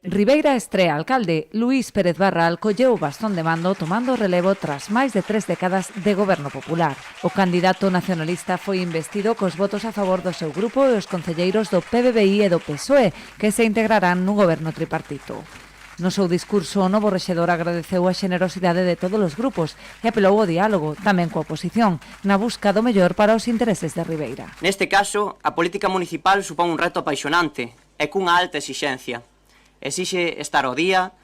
Ribeira estrea alcalde. Luís Pérez Barral colleu o bastón de mando tomando o relevo tras máis de 3 décadas de goberno popular. O candidato nacionalista foi investido cos votos a favor do seu grupo e os concelleiros do PBBI e do PSOE, que se integrarán nun goberno tripartito. No seu discurso, o novo rexedor agradeceu a xenerosidade de todos os grupos e apelou ao diálogo, tamén coa oposición, na busca do mellor para os intereses de Ribeira. Neste caso, a política municipal supón un reto apaixonante e cunha alta exixencia. Exixe estar ao día,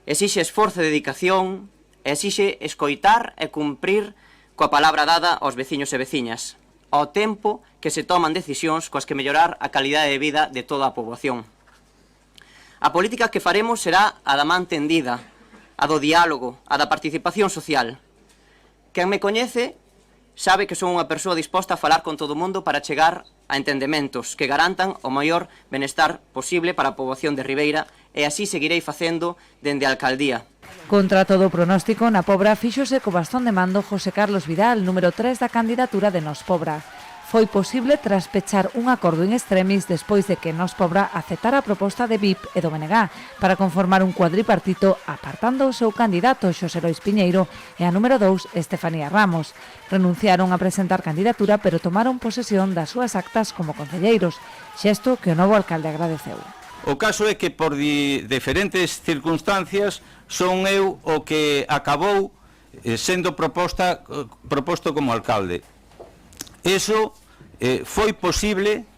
exixe esforzo e dedicación, exixe escoitar e cumprir coa palabra dada aos veciños e veciñas, ao tempo que se toman decisións coas que mellorar a calidade de vida de toda a poboación. A política que faremos será a da man tendida, a do diálogo, a da participación social. Quen me coñece sabe que son unha persoa disposta a falar con todo o mundo para chegar a entendementos que garantan o maior benestar posible para a poboación de Ribeira e así seguirei facendo dende a alcaldía. Contra todo o pronóstico, na Pobra fíxose co bastón de mando José Carlos Vidal, número 3 da candidatura de Nos Pobra. Foi posible tras pechar un acordo in extremis despois de que Nos Pobra aceptara a proposta de BIP e do BNG para conformar un cuadripartito apartando o seu candidato Xosé Lois Piñeiro e a número 2 Estefanía Ramos. Renunciaron a presentar candidatura pero tomaron posesión das súas actas como concelleiros, xesto que o novo alcalde agradeceu. O caso é que por diferentes circunstancias son eu o que acabou sendo proposto como alcalde. Eso foi posible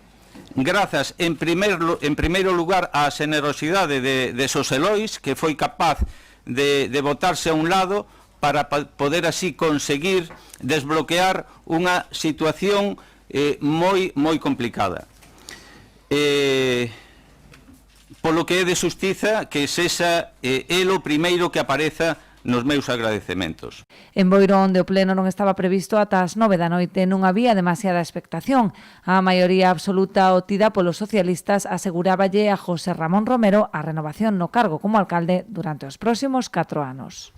grazas en primeiro lugar á xenerosidade de Xosé Lois, que foi capaz de botarse a un lado para poder así conseguir desbloquear unha situación moi complicada. Polo que é de xustiza que sexa el o primeiro que apareza nos meus agradecementos. En Boiro, onde o pleno non estaba previsto ata as 9 da noite, non había demasiada expectación. A maioría absoluta obtida polos socialistas aseguráballe a José Ramón Romero a renovación no cargo como alcalde durante os próximos 4 anos.